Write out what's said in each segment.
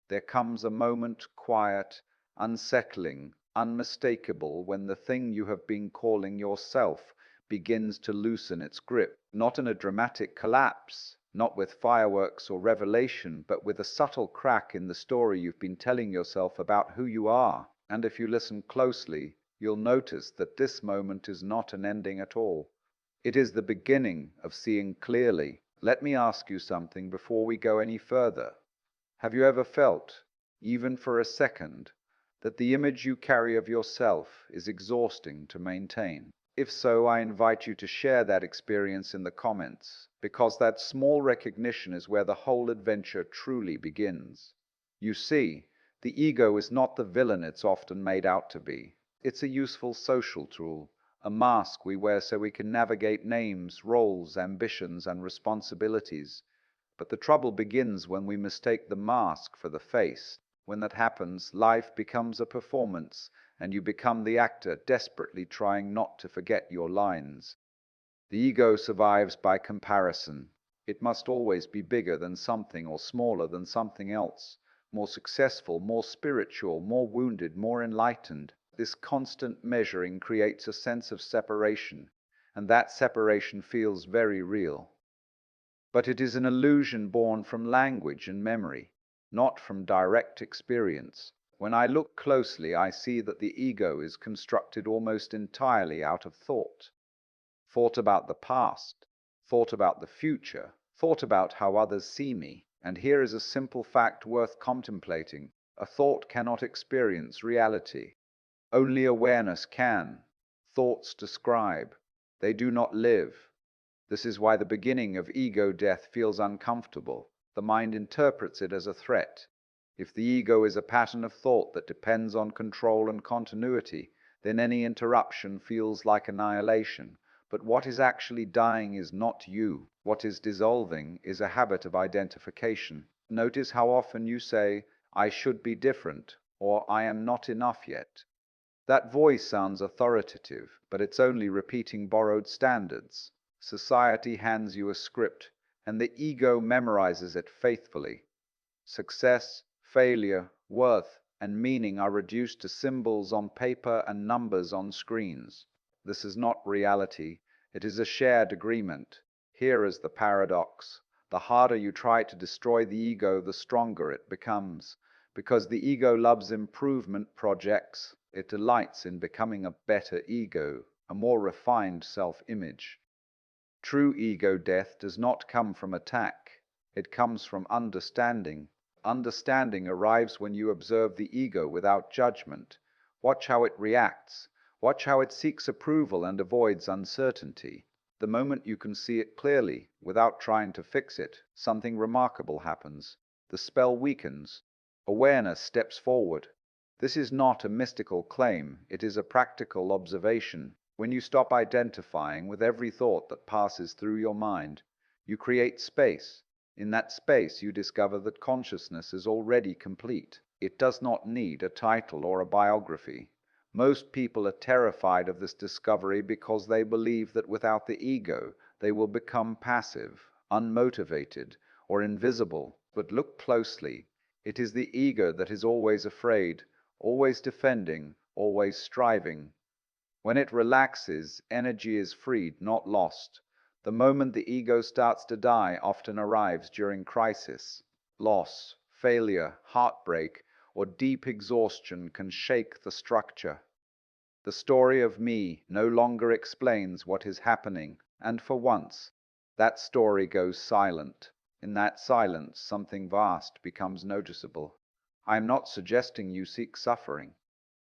There comes a moment, quiet, unsettling, unmistakable, when the thing you have been calling yourself begins to loosen its grip, not in a dramatic collapse, not with fireworks or revelation, but with a subtle crack in the story you've been telling yourself about who you are. And if you listen closely, you'll notice that this moment is not an ending at all. It is the beginning of seeing clearly. Let me ask you something before we go any further. Have you ever felt, even for a second, that the image you carry of yourself is exhausting to maintain? If so, I invite you to share that experience in the comments, because that small recognition is where the whole adventure truly begins. You see, the ego is not the villain it's often made out to be. It's a useful social tool, a mask we wear so we can navigate names, roles, ambitions, and responsibilities. But the trouble begins when we mistake the mask for the face. When that happens, life becomes a performance, and you become the actor desperately trying not to forget your lines. The ego survives by comparison. It must always be bigger than something or smaller than something else, more successful, more spiritual, more wounded, more enlightened. This constant measuring creates a sense of separation, and that separation feels very real. But it is an illusion born from language and memory, not from direct experience. When I look closely, I see that the ego is constructed almost entirely out of thought. Thought about the past, thought about the future, thought about how others see me. And here is a simple fact worth contemplating. A thought cannot experience reality. Only awareness can. Thoughts describe. They do not live. This is why the beginning of ego death feels uncomfortable. The mind interprets it as a threat. If the ego is a pattern of thought that depends on control and continuity, then any interruption feels like annihilation. But what is actually dying is not you. What is dissolving is a habit of identification. Notice how often you say, "I should be different," or "I am not enough yet." That voice sounds authoritative, but it's only repeating borrowed standards. Society hands you a script, and the ego memorizes it faithfully. Success, failure, worth, and meaning are reduced to symbols on paper and numbers on screens. This is not reality. It is a shared agreement. Here is the paradox. The harder you try to destroy the ego, the stronger it becomes. Because the ego loves improvement projects, it delights in becoming a better ego, a more refined self-image. True ego death does not come from attack. It comes from understanding. Understanding arrives when you observe the ego without judgment. Watch how it reacts. Watch how it seeks approval and avoids uncertainty. The moment you can see it clearly, without trying to fix it, something remarkable happens. The spell weakens. Awareness steps forward. This is not a mystical claim. It is a practical observation. When you stop identifying with every thought that passes through your mind, you create space. In that space, you discover that consciousness is already complete. It does not need a title or a biography. Most people are terrified of this discovery because they believe that without the ego, they will become passive, unmotivated, or invisible. But look closely. It is the ego that is always afraid, always defending, always striving. When it relaxes, energy is freed, not lost. The moment the ego starts to die often arrives during crisis. Loss, failure, heartbreak, or deep exhaustion can shake the structure. The story of me no longer explains what is happening, and for once, that story goes silent. In that silence, something vast becomes noticeable. I am not suggesting you seek suffering.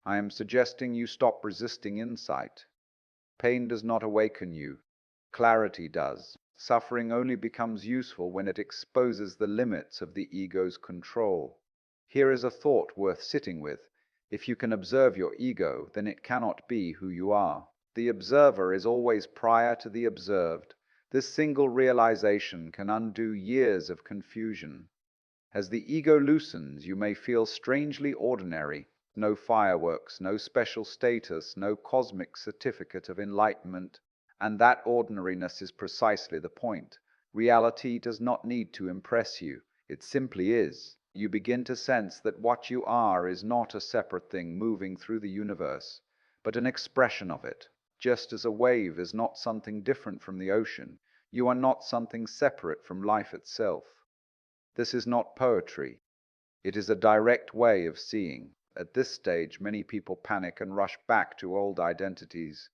I am suggesting you stop resisting insight. Pain does not awaken you. Clarity does. Suffering only becomes useful when it exposes the limits of the ego's control. Here is a thought worth sitting with. If you can observe your ego, then it cannot be who you are. The observer is always prior to the observed. This single realization can undo years of confusion. As the ego loosens, you may feel strangely ordinary. No fireworks, no special status, no cosmic certificate of enlightenment. And that ordinariness is precisely the point. Reality does not need to impress you. It simply is. You begin to sense that what you are is not a separate thing moving through the universe, but an expression of it. Just as a wave is not something different from the ocean, you are not something separate from life itself. This is not poetry. It is a direct way of seeing. At this stage, many people panic and rush back to old identities.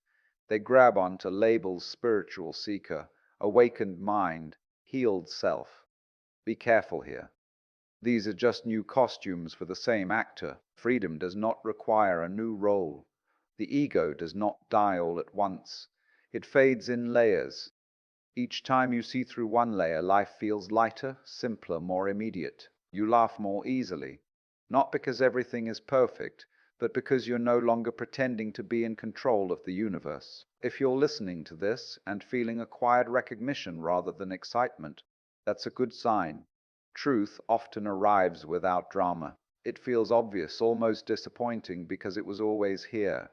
They grab onto labels: spiritual seeker, awakened mind, healed self. Be careful here. These are just new costumes for the same actor. Freedom does not require a new role. The ego does not die all at once. It fades in layers. Each time you see through one layer, life feels lighter, simpler, more immediate. You laugh more easily, not because everything is perfect, but because you're no longer pretending to be in control of the universe. If you're listening to this and feeling a quiet recognition rather than excitement, that's a good sign. Truth often arrives without drama. It feels obvious, almost disappointing, because it was always here.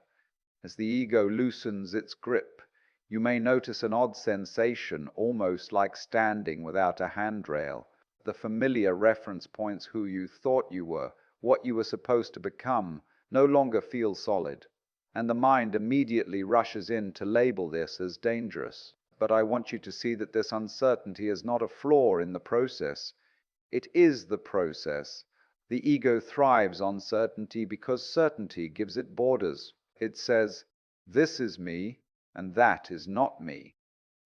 As the ego loosens its grip, you may notice an odd sensation, almost like standing without a handrail. The familiar reference points, who you thought you were, what you were supposed to become, no longer feel solid. And the mind immediately rushes in to label this as dangerous. But I want you to see that this uncertainty is not a flaw in the process. It is the process. The ego thrives on certainty because certainty gives it borders. It says, this is me, and that is not me.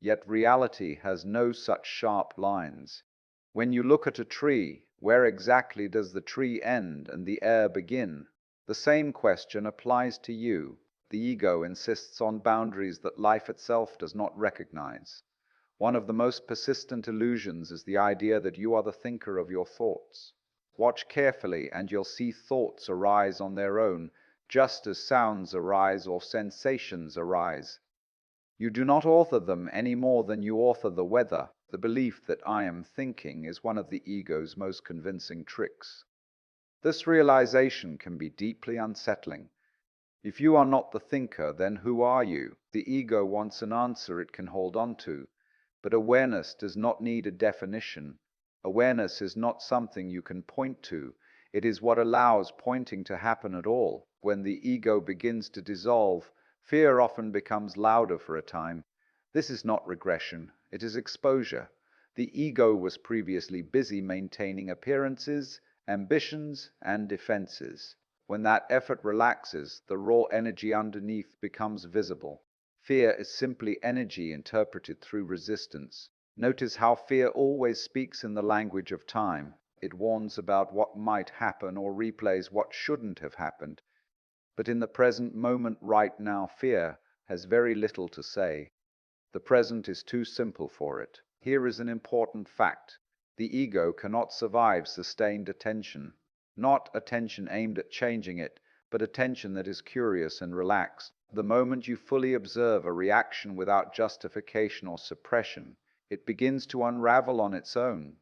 Yet reality has no such sharp lines. When you look at a tree, where exactly does the tree end and the air begin? The same question applies to you. The ego insists on boundaries that life itself does not recognize. One of the most persistent illusions is the idea that you are the thinker of your thoughts. Watch carefully, and you'll see thoughts arise on their own, just as sounds arise or sensations arise. You do not author them any more than you author the weather. The belief that I am thinking is one of the ego's most convincing tricks. This realization can be deeply unsettling. If you are not the thinker, then who are you? The ego wants an answer it can hold on to. But awareness does not need a definition. Awareness is not something you can point to. It is what allows pointing to happen at all. When the ego begins to dissolve, fear often becomes louder for a time. This is not regression, it is exposure. The ego was previously busy maintaining appearances, ambitions, and defenses. When that effort relaxes, the raw energy underneath becomes visible. Fear is simply energy interpreted through resistance. Notice how fear always speaks in the language of time. It warns about what might happen or replays what shouldn't have happened. But in the present moment, right now, fear has very little to say. The present is too simple for it. Here is an important fact. The ego cannot survive sustained attention. Not attention aimed at changing it, but attention that is curious and relaxed. The moment you fully observe a reaction without justification or suppression, it begins to unravel on its own.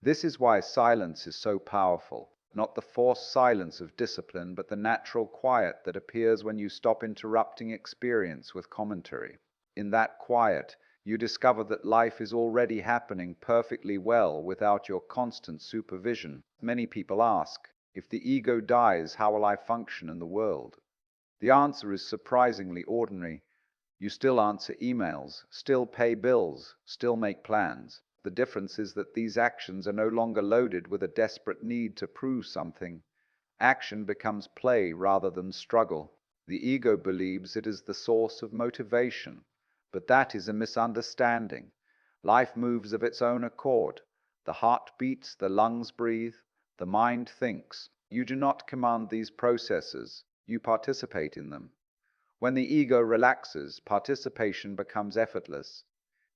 This is why silence is so powerful. Not the forced silence of discipline, but the natural quiet that appears when you stop interrupting experience with commentary. In that quiet, you discover that life is already happening perfectly well without your constant supervision. Many people ask, if the ego dies, how will I function in the world? The answer is surprisingly ordinary. You still answer emails, still pay bills, still make plans. The difference is that these actions are no longer loaded with a desperate need to prove something. Action becomes play rather than struggle. The ego believes it is the source of motivation, but that is a misunderstanding. Life moves of its own accord. The heart beats, the lungs breathe, the mind thinks. You do not command these processes, you participate in them. When the ego relaxes, participation becomes effortless.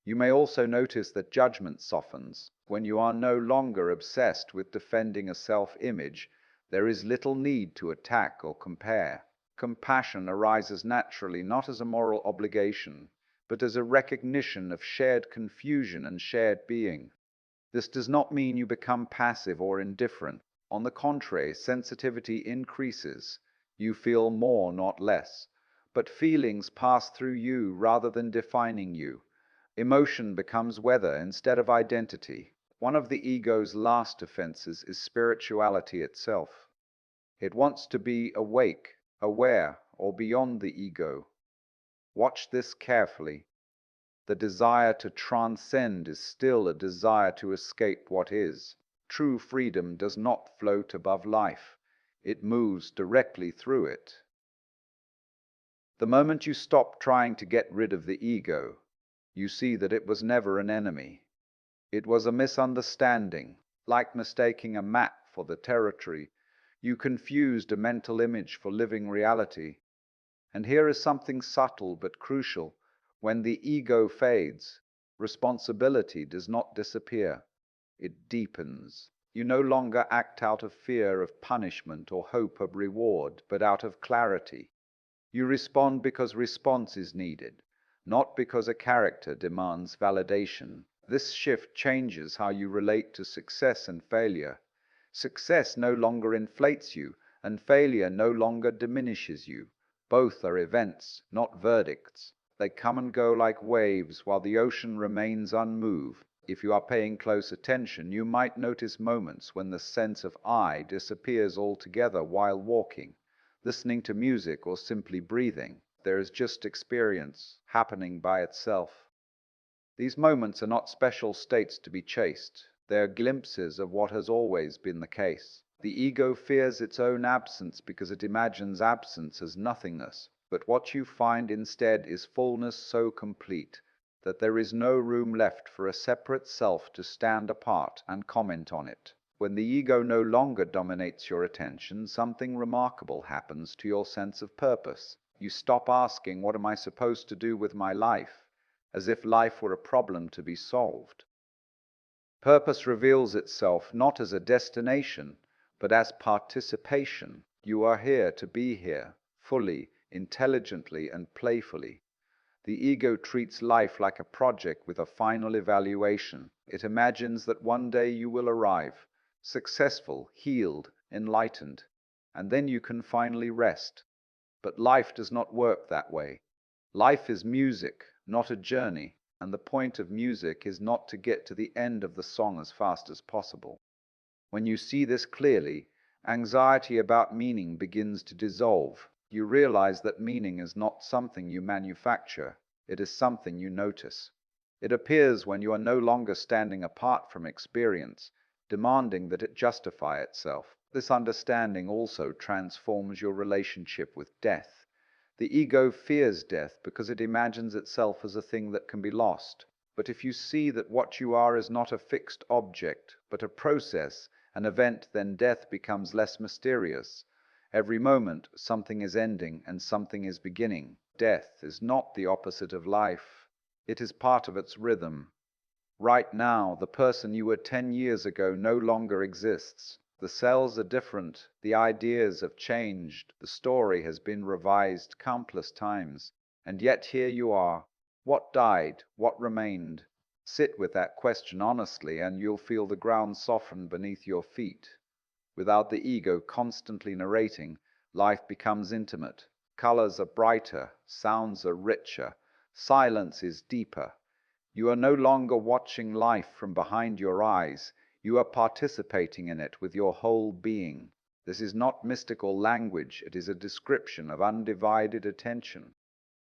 You may also notice that judgment softens. When you are no longer obsessed with defending a self-image, there is little need to attack or compare. Compassion arises naturally, not as a moral obligation, but as a recognition of shared confusion and shared being. This does not mean you become passive or indifferent. On the contrary, sensitivity increases. You feel more, not less. But feelings pass through you rather than defining you. Emotion becomes weather instead of identity. One of the ego's last offenses is spirituality itself. It wants to be awake, aware, or beyond the ego. Watch this carefully. The desire to transcend is still a desire to escape what is. True freedom does not float above life. It moves directly through it. The moment you stop trying to get rid of the ego, you see that it was never an enemy. It was a misunderstanding, like mistaking a map for the territory. You confused a mental image for living reality. And here is something subtle but crucial. When the ego fades, responsibility does not disappear. It deepens. You no longer act out of fear of punishment or hope of reward, but out of clarity. You respond because response is needed, not because a character demands validation. This shift changes how you relate to success and failure. Success no longer inflates you, and failure no longer diminishes you. Both are events, not verdicts. They come and go like waves while the ocean remains unmoved. If you are paying close attention, you might notice moments when the sense of I disappears altogether while walking, listening to music, or simply breathing. There is just experience happening by itself. These moments are not special states to be chased. They are glimpses of what has always been the case. The ego fears its own absence because it imagines absence as nothingness. But what you find instead is fullness so complete that there is no room left for a separate self to stand apart and comment on it. When the ego no longer dominates your attention, something remarkable happens to your sense of purpose. You stop asking, "What am I supposed to do with my life?" as if life were a problem to be solved. Purpose reveals itself not as a destination, but as participation. You are here to be here, fully, intelligently, and playfully. The ego treats life like a project with a final evaluation. It imagines that one day you will arrive, successful, healed, enlightened, and then you can finally rest. But life does not work that way. Life is music, not a journey, and the point of music is not to get to the end of the song as fast as possible. When you see this clearly, anxiety about meaning begins to dissolve. You realize that meaning is not something you manufacture, it is something you notice. It appears when you are no longer standing apart from experience, demanding that it justify itself. This understanding also transforms your relationship with death. The ego fears death because it imagines itself as a thing that can be lost. But if you see that what you are is not a fixed object, but a process, an event, then death becomes less mysterious. Every moment, something is ending and something is beginning. Death is not the opposite of life. It is part of its rhythm. Right now, the person you were 10 years ago no longer exists. The cells are different, the ideas have changed, the story has been revised countless times, and yet here you are. What died? What remained? Sit with that question honestly, and you'll feel the ground soften beneath your feet. Without the ego constantly narrating, life becomes intimate. Colors are brighter, sounds are richer, silence is deeper. You are no longer watching life from behind your eyes. You are participating in it with your whole being. This is not mystical language, it is a description of undivided attention.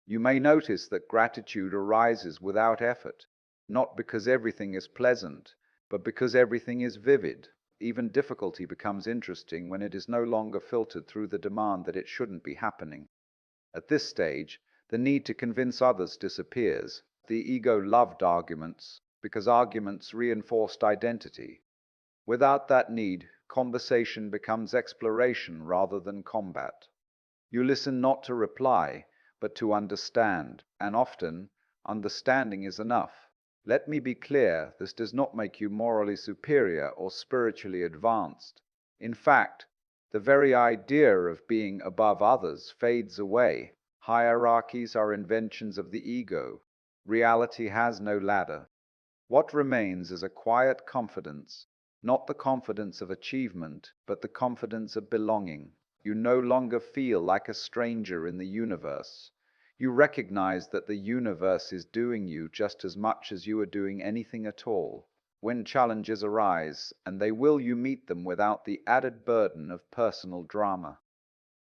You may notice that gratitude arises without effort, not because everything is pleasant, but because everything is vivid. Even difficulty becomes interesting when it is no longer filtered through the demand that it shouldn't be happening. At this stage, the need to convince others disappears. The ego loved arguments because arguments reinforced identity. Without that need, conversation becomes exploration rather than combat. You listen not to reply, but to understand, and often, understanding is enough. Let me be clear, this does not make you morally superior or spiritually advanced. In fact, the very idea of being above others fades away. Hierarchies are inventions of the ego. Reality has no ladder. What remains is a quiet confidence, not the confidence of achievement, but the confidence of belonging. You no longer feel like a stranger in the universe. You recognize that the universe is doing you just as much as you are doing anything at all. when challenges arise, and they will you meet them without the added burden of personal drama.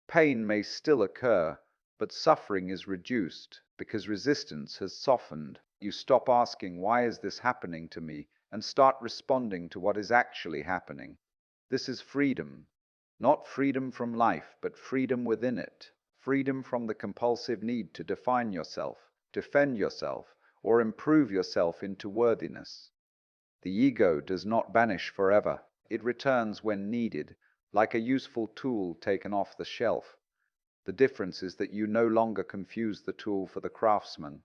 Pain may still occur, but suffering is reduced because resistance has softened. You stop asking, "Why is this happening to me?" and start responding to what is actually happening. This is freedom. Not freedom from life, but freedom within it. Freedom from the compulsive need to define yourself, defend yourself, or improve yourself into worthiness. The ego does not vanish forever. It returns when needed, like a useful tool taken off the shelf. The difference is that you no longer confuse the tool for the craftsman.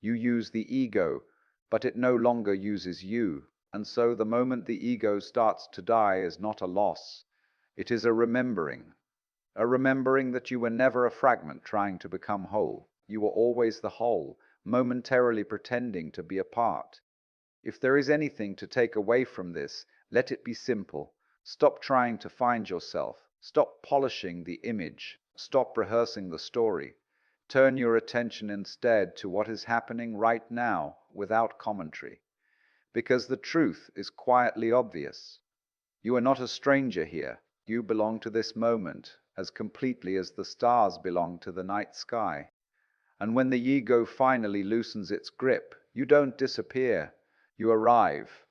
You use the ego, but it no longer uses you. And so the moment the ego starts to die is not a loss. It is a remembering that you were never a fragment trying to become whole. You were always the whole, momentarily pretending to be a part. If there is anything to take away from this, let it be simple. Stop trying to find yourself. Stop polishing the image. Stop rehearsing the story. Turn your attention instead to what is happening right now without commentary. Because the truth is quietly obvious. You are not a stranger here. You belong to this moment as completely as the stars belong to the night sky. And when the ego finally loosens its grip, you don't disappear. You arrive.